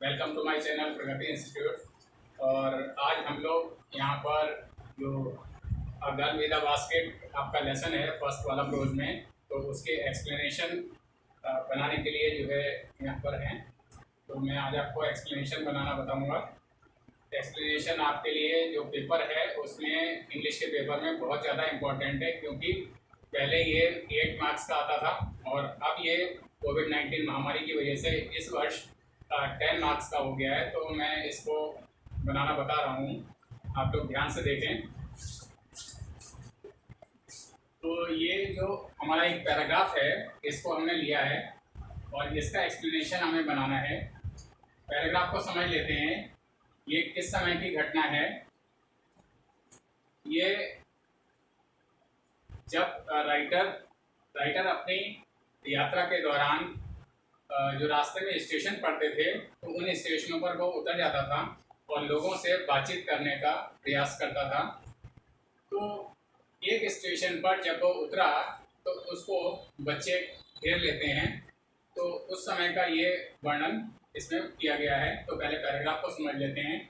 Welcome to my channel Pragati institute. और आज हम लोग यहाँ पर जो गर्ल विद अ बास्केट आपका लेसन है फर्स्ट वाला प्रोज में, तो उसके एक्सप्लेनेशन बनाने के लिए जो है यहाँ पर हैं। तो मैं आज आपको एक्सप्लेनेशन बनाना बताऊँगा। एक्सप्लेनेशन आपके लिए जो पेपर है उसमें इंग्लिश के पेपर में बहुत ज़्यादा इम्पोर्टेंट है, क्योंकि पहले ये 8 मार्क्स का आता था और अब ये कोविड-19 महामारी की वजह से इस वर्ष 10 मार्क्स का हो गया है। तो मैं इसको बनाना बता रहा हूँ, आप लोग ध्यान से देखें। तो ये जो हमारा एक पैराग्राफ है इसको हमने लिया है और इसका एक्सप्लेनेशन हमें बनाना है। पैराग्राफ को समझ लेते हैं। ये किस समय की घटना है? ये जब राइटर अपनी यात्रा के दौरान जो रास्ते में स्टेशन पड़ते थे तो उन स्टेशनों पर वो उतर जाता था और लोगों से बातचीत करने का प्रयास करता था। तो एक स्टेशन पर जब वो उतरा तो उसको बच्चे घेर लेते हैं। तो उस समय का ये वर्णन इसमें किया गया है। तो पहले पैराग्राफ को समझ लेते हैं।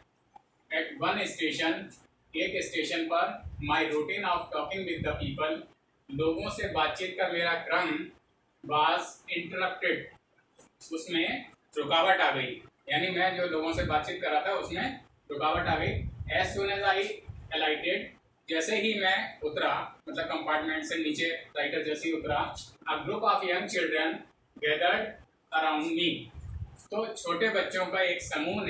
एट वन स्टेशन, एक स्टेशन पर, my routine of talking with the people, लोगों से बातचीत का मेरा क्रम वाज इंटरप्टेड, उसमें रुकावट आ गई। यानी मैं जो लोगों से बातचीत कर रहा था उसमें रुकावट आ गई। एज सुन एज आई अलाइटेड, जैसे ही मैं उतरा, मतलब कंपार्टमेंट से नीचे राइटर जैसे ही उतरा, a group of young children gathered around me, तो छोटे बच्चों के एक समूह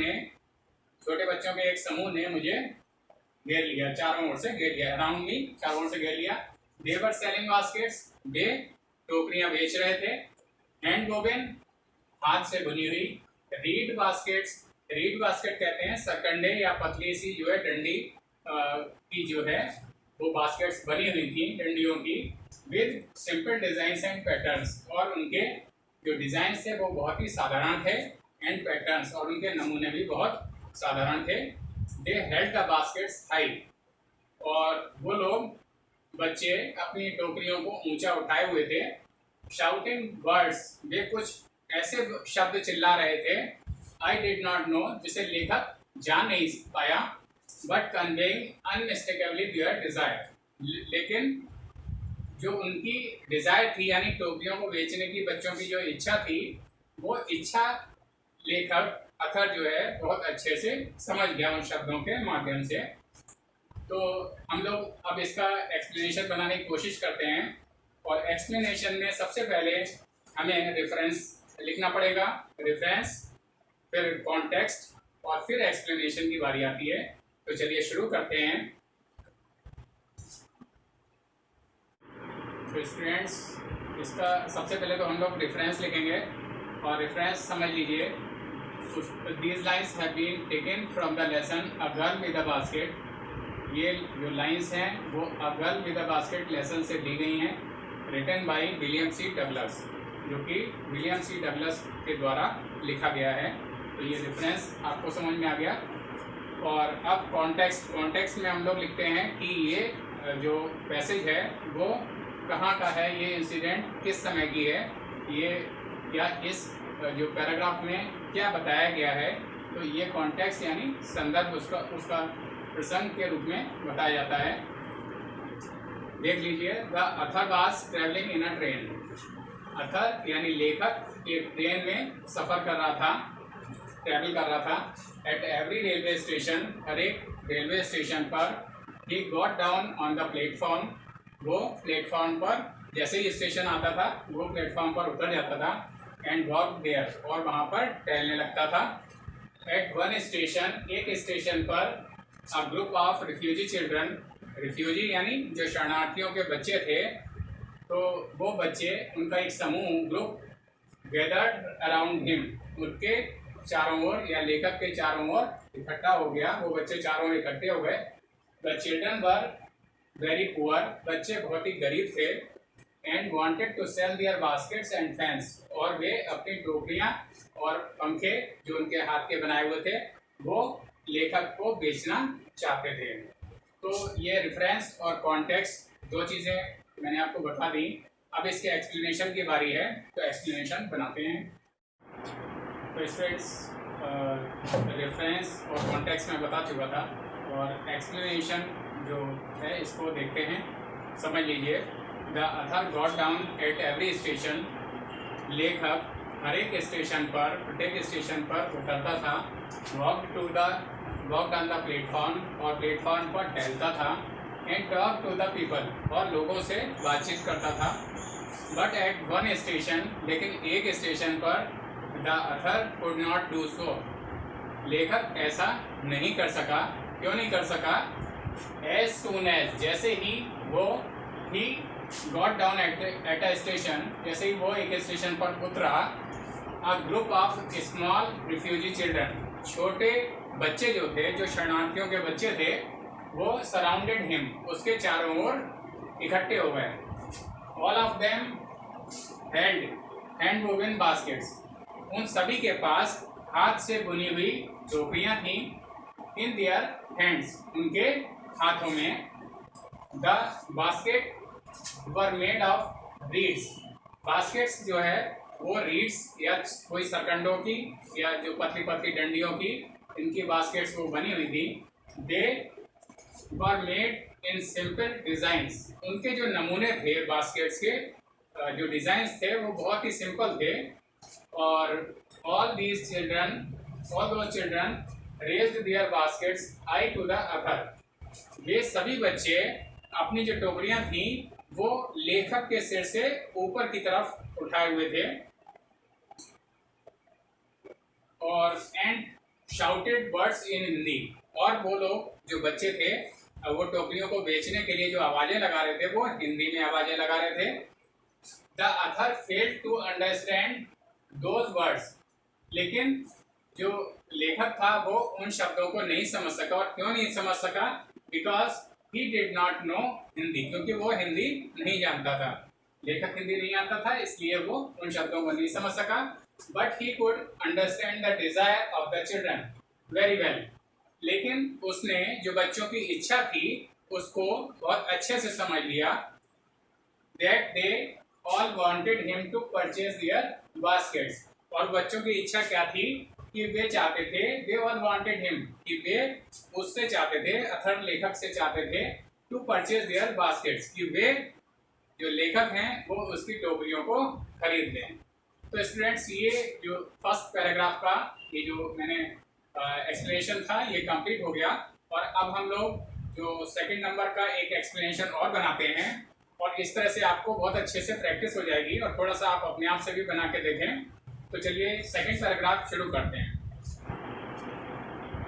ने मुझे घेर लिया, चारों ओर से घेर लिया। अराउंड मी, चारों ओर से घेर लिया। दे वर सेलिंग बास्केट्स, वे टोकरियां बेच रहे थे। हैंड वोवेन, हाथ से बुनी हुई। रीड बास्केट्स, रीड बास्केट कहते हैं सरकंडे या पतली सी जो है डंडी की जो है वो बास्केट्स बनी हुई थी डंडियों की, with simple design and patterns, और उनके जो डिजाइन थे वो बहुत ही साधारण थे, एंड पैटर्न्स, और उनके नमूने भी बहुत साधारण थे। दे हेल्ड द बास्केट्स हाई, और वो लोग बच्चे अपनी टोकरियों को ऊंचा उठाए हुए थे। शाउटिंग वर्ड्स, वे कुछ ऐसे शब्द चिल्ला रहे थे, आई डिड नॉट नो, जिसे लेखक जान नहीं पाया, बट कन्वेइंग अनमिस्टेकेबली देयर डिजायर, लेकिन जो उनकी डिजायर थी यानी टोकरियों को बेचने की बच्चों की जो इच्छा थी, वो इच्छा लेखक अथर जो है बहुत अच्छे से समझ गया उन शब्दों के माध्यम से। तो हम लोग अब इसका एक्सप्लेनेशन बनाने की कोशिश करते हैं। और एक्सप्लेनेशन में सबसे पहले हमें रेफरेंस लिखना पड़ेगा, रेफरेंस, फिर कॉन्टेक्स्ट, और फिर एक्सप्लेनेशन की बारी आती है। तो चलिए शुरू करते हैं। तो स्टूडेंट्स, इसका सबसे पहले तो हम लोग रेफरेंस लिखेंगे, और रेफरेंस समझ लीजिए। These lines have been taken from the lesson a girl with a basket, ये जो लाइन्स हैं वो a girl with a basket lesson से ली गई हैं, written by William C Douglas, जो कि विलियम सी डगलस के द्वारा लिखा गया है। तो ये रेफरेंस आपको समझ में आ गया। और अब कॉन्टेक्स्ट में हम लोग लिखते हैं कि ये जो पैसेज है वो कहाँ का है, ये इंसिडेंट किस समय की है, ये या इस जो पैराग्राफ में क्या बताया गया है। तो ये कॉन्टेक्स्ट यानी संदर्भ उसका प्रसंग के रूप में बताया जाता है। देख लीजिए। The author was travelling in a train, author यानी लेखक एक ट्रेन में सफ़र कर रहा था, ट्रैवल कर रहा था। एट एवरी रेलवे स्टेशन, हर एक रेलवे स्टेशन पर, he got down on the platform, वो प्लेटफॉर्म पर जैसे ही स्टेशन आता था वो प्लेटफॉर्म पर उतर जाता था। एंड वॉक देयर, और वहाँ पर टहलने लगता था। एट वन स्टेशन, एक स्टेशन पर, a group of refugee children, refugee यानी जो शरणार्थियों के बच्चे थे, तो वो बच्चे, उनका एक समूह, ग्रुप, गैदर्ड अराउंड हिम, उनके चारों ओर या लेखक के चारों ओर इकट्ठा हो गया, वो बच्चे चारों ओर इकट्ठे हो गए। The children were very poor, बच्चे बहुत ही गरीब थे। And wanted to sell their baskets and fans, और वे अपनी टोकरियाँ और पंखे जो उनके हाथ के बनाए हुए थे वो लेखक को बेचना चाहते थे। तो ये रेफरेंस और कॉन्टेक्स्ट दो चीज़ें मैंने आपको बता दी। अब इसके एक्सप्लेनेशन की बारी है, तो एक्सप्लेनेशन बनाते हैं। तो स्टूडेंट्स रेफरेंस और कॉन्टेक्स्ट में बता चुका था, और एक्सप्लेनेशन जो है इसको देखते हैं, समझ लीजिए। The Athar got down at every station, लेखक हर एक स्टेशन पर, प्रत्येक स्टेशन पर उतरता था। वॉक ऑन द प्लेटफॉर्म, और प्लेटफॉर्म पर टहलता था। And talk to the people, और लोगों से बातचीत करता था। बट एट वन स्टेशन, लेकिन एक स्टेशन पर the Athar could not do so, लेखक ऐसा नहीं कर सका। क्यों नहीं कर सका? एज सून एज, जैसे ही वो he got down at a station, जैसे ही वो एक स्टेशन पर उतरा, a group of small refugee children, छोटे बच्चे जो थे, जो शरणार्थियों के बच्चे थे, वो सराउंडेड हिम, उसके चारों ओर इकट्ठे हो गए। All of them hand woven baskets, उन सभी के पास हाथ से बुनी हुई टोकरियां थीं। इन देयर हैंड्स, उनके हाथों में। The basket were made of reads, baskets जो है वो रीड्स या कोई सरकंडों की या जो पतली पतली डंडियों की, इनकी बास्केट्स वो बनी हुई थी। They were made in simple designs, उनके जो नमूने थे बास्केट्स के, जो डिजाइन्स थे वो बहुत ही सिंपल थे। और all the children raised their baskets I to the other, वे सभी बच्चे अपनी जो टोकरियां थी वो लेखक के सिर से ऊपर की तरफ उठाए हुए थे। और and shouted words in Hindi, और वो लोग जो बच्चे थे वो टोकरियों को बेचने के लिए जो आवाजें लगा रहे थे वो हिंदी में आवाजें लगा रहे थे। The author failed to understand those words, लेकिन जो लेखक था वो उन शब्दों को नहीं समझ सका। और क्यों नहीं समझ सका? Because he did not know Hindi, क्योंकि वो हिंदी नहीं जानता था। लेखक हिंदी नहीं जानता था, इसलिए वो उन शब्दों को नहीं समझ सका। But he could understand the desire of the children very well, लेकिन उसने जो बच्चों की इच्छा थी उसको बहुत अच्छे से समझ लिया। That they all wanted him to purchase their baskets, और बच्चों की इच्छा क्या थी कि वे चाहते थे, दे ऑल वांटेड हिम, कि वे उससे चाहते थे, अथर लेखक से चाहते थे, टू परचेज देयर बास्केट्स, कि वे जो लेखक हैं वो उसकी टोकरियों को खरीद लें। तो स्टूडेंट्स, ये जो फर्स्ट पैराग्राफ का ये जो मैंने एक्सप्लेनेशन था ये कंप्लीट हो गया। और अब हम लोग जो सेकंड नंबर का एक एक्सप्लेनेशन और बनाते हैं, और इस तरह से आपको बहुत अच्छे से प्रैक्टिस हो जाएगी, और थोड़ा सा आप अपने आप से भी बना के देखें। तो चलिए सेकंड पैराग्राफ शुरू करते हैं।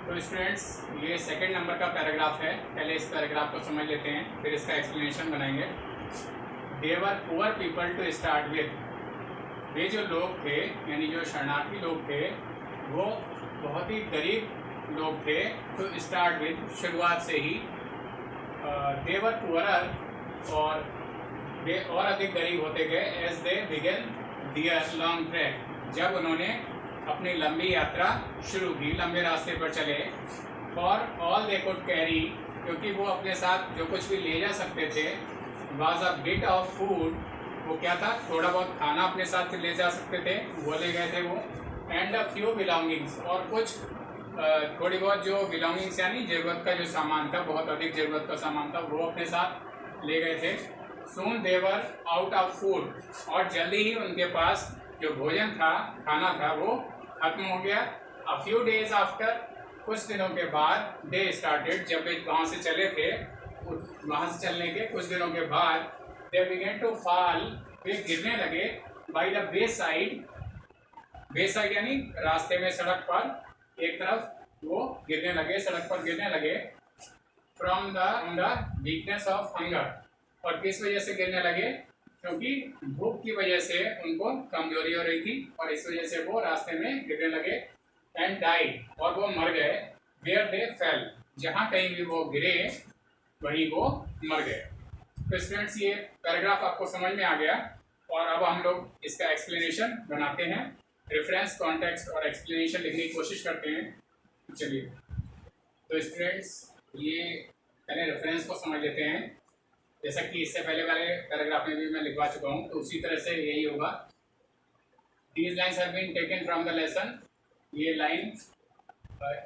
तो स्टूडेंट्स, ये सेकंड नंबर का पैराग्राफ है। पहले इस पैराग्राफ को समझ लेते हैं, फिर इसका एक्सप्लेनेशन बनाएंगे। They were poor people to start with, वे जो लोग थे यानी जो शरणार्थी लोग थे वो बहुत ही गरीब लोग थे। तो स्टार्ट विद, शुरुआत से ही। दे वर पुअरर, और वे और अधिक गरीब होते गए। As they began their long track, जब उन्होंने अपनी लंबी यात्रा शुरू की, लंबे रास्ते पर चले। For all they could carry, क्योंकि वो अपने साथ जो कुछ भी ले जा सकते थे, was a bit of food, वो क्या था, थोड़ा बहुत खाना अपने साथ ले जा सकते थे, वो ले गए थे वो। एंड अ फ्यू बिलोंगिंग्स, और कुछ थोड़ी बहुत जो बिलोंगिंग्स यानी जरूरत का जो सामान था, बहुत अधिक जरूरत का सामान था, वो अपने साथ ले गए थे। सून देवर आउट ऑफ फूड, और जल्दी ही उनके पास जो भोजन था, खाना था, वो खत्म हो गया। अ फ्यू डेज आफ्टर, कुछ दिनों के बाद, दे स्टार्टेड, जब वे वहाँ से चले थे, वहाँ से चलने के कुछ दिनों के बाद, दे बिगेन टू फॉल, वे गिरने लगे। By the bay side, bay side यानी रास्ते में, सड़क पर एक तरफ वो गिरने लगे, सड़क पर गिरने लगे। From the weakness of hunger, और किस वजह से गिरने लगे? क्योंकि भूख की वजह से उनको कमजोरी हो रही थी, और इस वजह से वो रास्ते में गिरने लगे। एंड डाइड, और वो मर गए। वेयर दे फेल, जहाँ कहीं भी वो गिरे वहीं वो मर गए। तो स्टूडेंट्स, ये पैराग्राफ आपको समझ में आ गया, और अब हम लोग इसका एक्सप्लेनेशन बनाते हैं। रेफरेंस, कॉन्टेक्स्ट और एक्सप्लेनेशन लिखने की कोशिश करते हैं। चलिए, तो स्टूडेंट्स, ये पहले रेफरेंस को समझ लेते हैं। जैसा कि इससे पहले वाले पैराग्राफ में भी मैं लिखवा चुका हूँ, तो उसी तरह से यही होगा। These lines have been taken from the lesson ये लाइन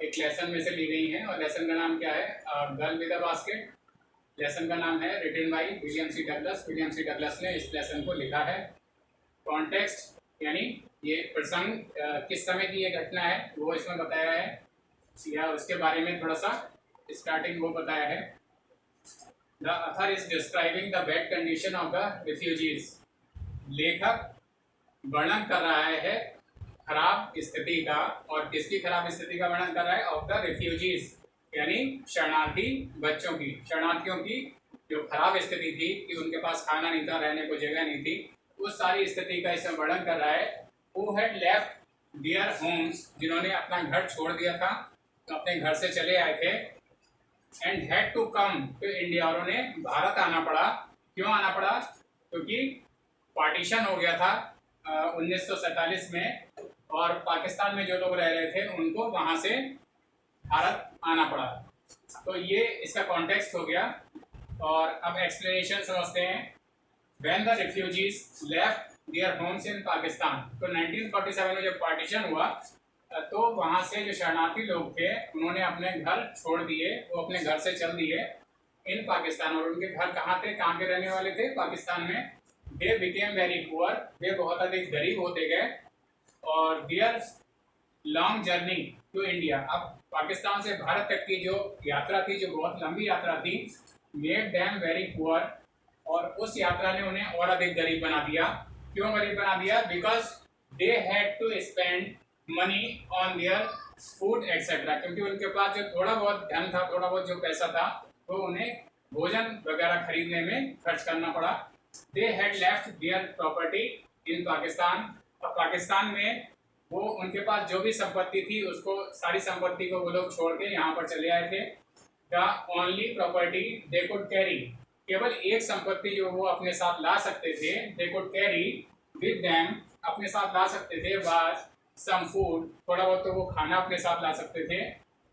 एक लेसन में से ली गई है और लेसन का नाम क्या है? Girl with a basket. Lesson का नाम है written by William C Douglas. William C Douglas ने इस लेसन को लिखा है। कॉन्टेक्स्ट यानी ये प्रसंग किस समय की ये घटना है वो इसमें बताया है, या उसके बारे में थोड़ा सा स्टार्टिंग वो बताया है। The author is describing the bad condition of the refugees. लेखक वर्णन कर रहा है खराब स्थिति का, और किसकी खराब स्थिति का वर्णन कर रहा है? ऑफ द रिफ्यूजीज यानी शरणार्थी बच्चों की, शरणार्थियों की जो खराब स्थिति थी कि उनके पास खाना नहीं था, रहने को जगह नहीं थी, उस सारी स्थिति का इसमें वर्णन कर रहा है। Who had left their Holmes, जिन्होंने अपना घर छोड़ दिया था, तो अपने घर से चले आए थे, and had to come to India, और उन्हें भारत आना पड़ा। क्यों आना पड़ा? क्योंकि पार्टीशन हो गया था 1947 में, और पाकिस्तान में जो लोग रह रहे थे उनको वहां से भारत आना पड़ा। तो ये इसका कॉन्टेक्स्ट हो गया। और अब एक्सप्लेनेशन समझते हैं। When the refugees left their homes in Pakistan, तो 1947 में जब पार्टीशन हुआ तो वहाँ से जो शरणार्थी लोग थे उन्होंने अपने घर छोड़ दिए, वो अपने घर से चल दिए इन पाकिस्तान। और उनके घर कहाँ थे, कहाँ के रहने वाले थे? पाकिस्तान में। दे बिकेम वेरी पुअर, वे बहुत अधिक गरीब होते गए। और their long journey to India, अब पाकिस्तान से भारत तक की जो यात्रा थी, जो बहुत लंबी यात्रा थी, मेड देम वेरी पुअर, और उस यात्रा ने उन्हें और अधिक गरीब बना दिया। क्यों गरीब बना दिया? Because they had to spend money on their food etcetera, क्योंकि उनके पास जो थोड़ा बहुत धन था, थोड़ा बहुत जो पैसा था, तो उन्हें भोजन वगैरह खरीदने में खर्च करना पड़ा। They had left their property in Pakistan, और पाकिस्तान में वो उनके पास जो भी संपत्ति थी उसको, सारी संपत्ति को वो लोग छोड़ के यहाँ पर चले आए थे। The only property they could carry, केवल एक संपत्ति जो वो अपने साथ ला सकते थे, they could carry with them, अपने साथ ला सकते थे, वाज सम फूड, थोड़ा बहुत तो वो खाना अपने साथ ला सकते थे,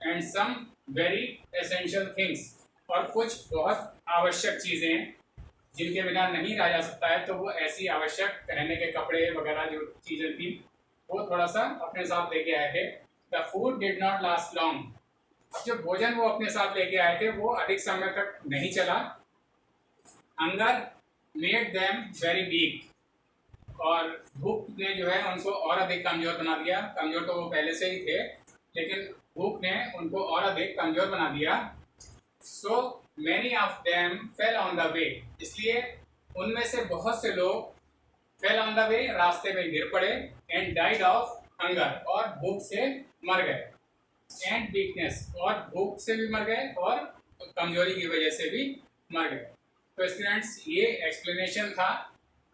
and some very essential things, और कुछ बहुत आवश्यक चीज़ें जिनके बिना नहीं रहा जा सकता है, तो वो ऐसी आवश्यक पहनने के कपड़े वगैरह जो चीज़ें थी वो थोड़ा सा अपने साथ लेके आए थे। The food did not last long, अब जो भोजन वो अपने साथ लेके आए थे वो अधिक समय तक नहीं चला। Hunger made them very weak, और भूख ने जो है उनको और अधिक कमजोर बना दिया। कमजोर तो वो पहले से ही थे, लेकिन भूख ने उनको और अधिक कमजोर बना दिया। So many of them fell on the way, इसलिए उनमें से बहुत से लोग फेल ऑन द वे, रास्ते में गिर पड़े, एंड डाइड ऑफ हंगर, और भूख से मर गए, एंड वीकनेस, और भूख से भी मर गए और कमजोरी की वजह से भी मर गए। तो स्टूडेंट्स, ये एक्सप्लेनेशन था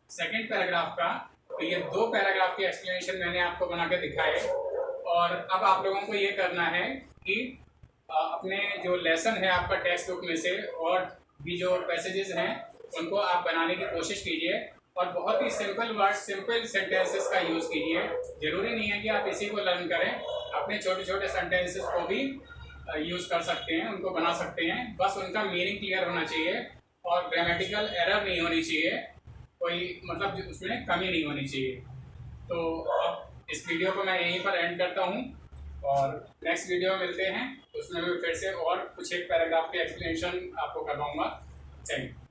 सेकंड पैराग्राफ का। तो ये दो पैराग्राफ की एक्सप्लेनेशन मैंने आपको बना के दिखाए, और अब आप लोगों को ये करना है कि अपने जो लेसन है आपका टेक्स्ट बुक में से, और भी जो पैसेजेस हैं उनको आप बनाने की कोशिश कीजिए, और बहुत ही सिंपल वर्ड, सिंपल सेंटेंसेस का यूज़ कीजिए। ज़रूरी नहीं है कि आप इसी को लर्न करें, अपने छोटे छोटे सेंटेंसेस को भी यूज़ कर सकते हैं, उनको बना सकते हैं। बस उनका मीनिंग क्लियर होना चाहिए, और ग्रामेटिकल एरर नहीं होनी चाहिए, कोई मतलब उसमें कमी नहीं होनी चाहिए। तो अब इस वीडियो को मैं यहीं पर एंड करता हूँ, और नेक्स्ट वीडियो में मिलते हैं। उसमें मैं फिर से और कुछ एक पैराग्राफ की एक्सप्लेनेशन आपको करवाऊँगा। Thank you.